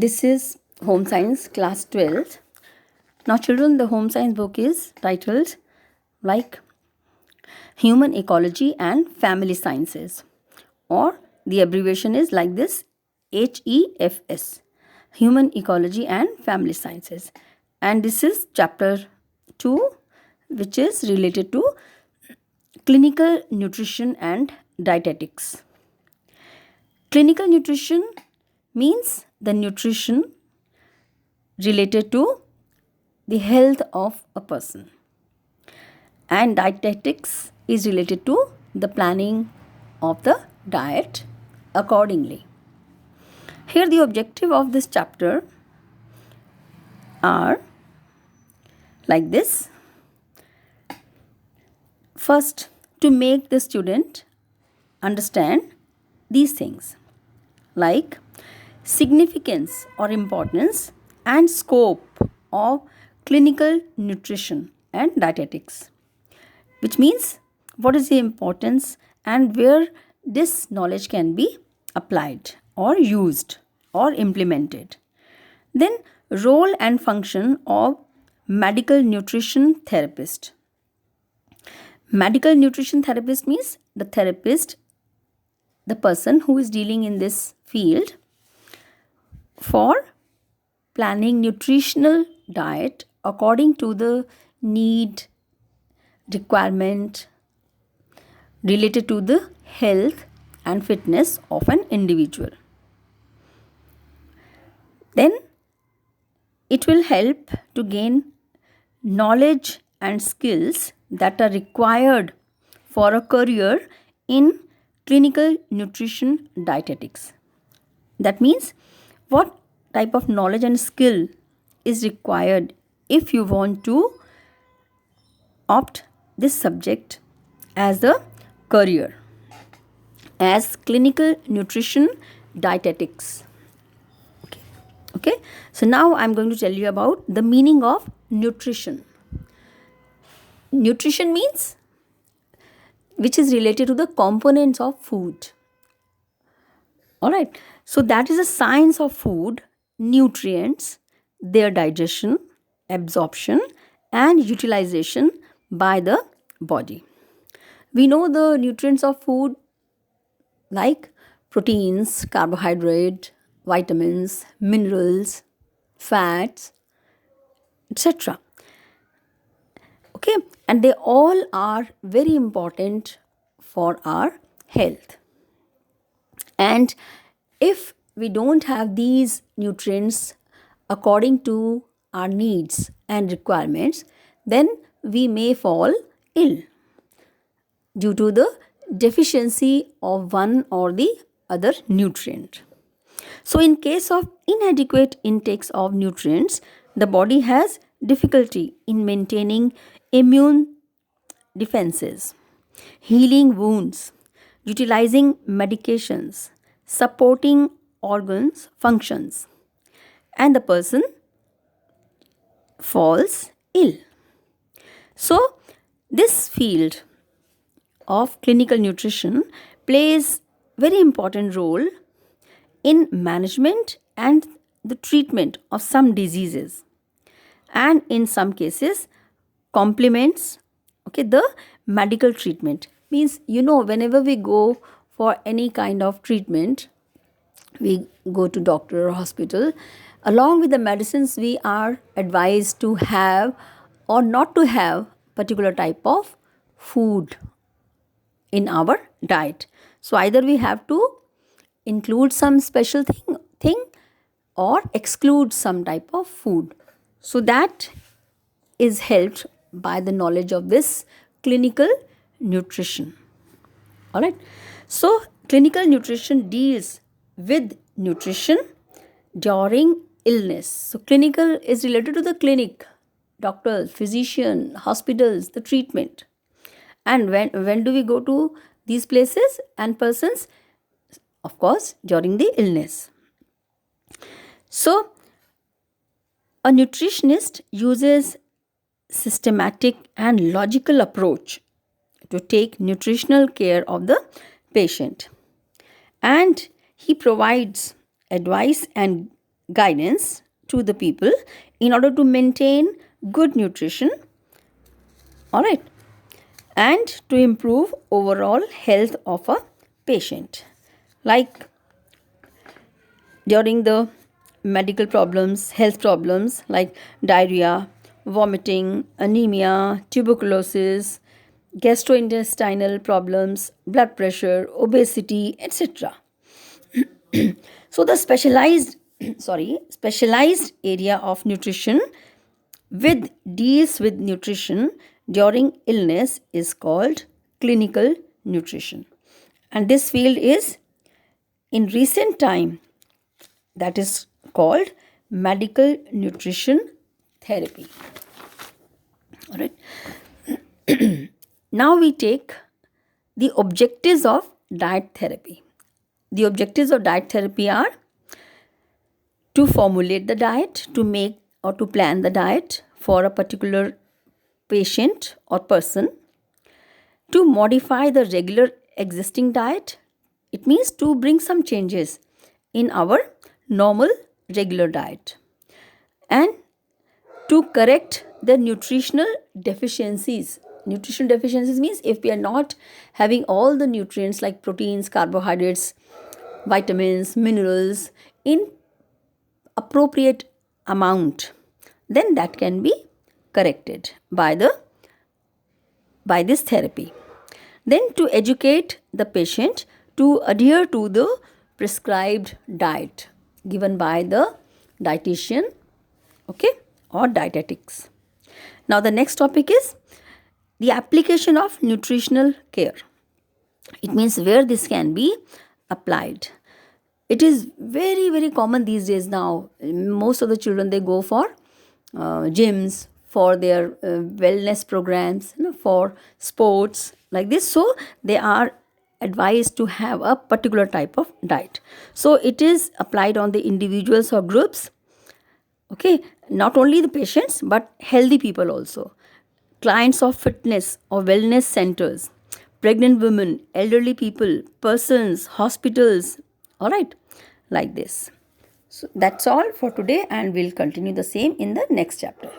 This is Homescience class 12th. Now children, the Homescience book is titled like Human Ecology and Family Sciences, or the abbreviation is like this, HEFS, Human Ecology and Family Sciences. And this is chapter 2, which is related to clinical nutrition and dietetics. Clinical nutrition means the nutrition related to the health of a person, and dietetics is related to the planning of the diet accordingly. Here the objective of this chapter are like this. First, to make the student understand these things like significance or importance and scope of clinical nutrition and dietetics, which means what is the importance and where this knowledge can be applied or used or implemented. Then role and function of medical nutrition therapist. Medical nutrition therapist means the therapist, the person who is dealing in this field for planning nutritional diet according to the need, requirement related to the health and fitness of an individual. Then it will help to gain knowledge and skills that are required for a career in clinical nutrition dietetics. That means what type of knowledge and skill is required if you want to opt this subject as the career as clinical nutrition dietetics. Okay, so now I'm going to tell you about the meaning of nutrition. Nutrition means which is related to the components of food. Alright, so that is a science of food, nutrients, their digestion, absorption, and utilization by the body. We know the nutrients of food like proteins, carbohydrate, vitamins, minerals, fats, etc. Okay, and they all are very important for our health. And if we don't have these nutrients according to our needs and requirements, then we may fall ill due to the deficiency of one or the other nutrient. So in case of inadequate intakes of nutrients, the body has difficulty in maintaining immune defenses, healing wounds, utilizing medications, supporting organs functions, and the person falls ill. So this field of clinical nutrition plays very important role in management and the treatment of some diseases, and in some cases complements the medical treatment. Means whenever we go for any kind of treatment, we go to doctor or hospital, along with the medicines we are advised to have or not to have particular type of food in our diet. So either we have to include some special thing or exclude some type of food. So that is helped by the knowledge of this clinical nutrition. Alright. So clinical nutrition deals with nutrition during illness. So clinical is related to the clinic, doctors, physician, hospitals, the treatment. And when do we go to these places and persons? Of course, during the illness. So a nutritionist uses systematic and logical approach to take nutritional care of the patient, and he provides advice and guidance to the people in order to maintain good nutrition, all right, and to improve overall health of a patient. Like during the medical problems, health problems like diarrhea, vomiting, anemia, tuberculosis, gastrointestinal problems, blood pressure, obesity, etc. So the specialized area of nutrition with deals with nutrition during illness is called clinical nutrition. And this field is in recent time that is called medical nutrition therapy. All right. Now we take the objectives of diet therapy. The objectives of diet therapy are to formulate the diet, to make or to plan the diet for a particular patient or person, to modify the regular existing diet. It means to bring some changes in our normal regular diet, and to correct the nutritional deficiencies. Nutritional deficiencies means if we are not having all the nutrients like proteins, carbohydrates, vitamins, minerals in appropriate amount, then that can be corrected by this therapy. Then to educate the patient to adhere to the prescribed diet given by the dietitian, okay, or dietetics. Now the next topic is the application of nutritional care. It means where this can be applied. It is very, very common these days now. Most of the children, they go for gyms, for their wellness programs, for sports like this. So they are advised to have a particular type of diet. So it is applied on the individuals or groups. Okay, not only the patients but healthy people also. Clients of fitness or wellness centers, pregnant women, elderly people, persons, hospitals, all right, like this. So that's all for today, and we'll continue the same in the next chapter.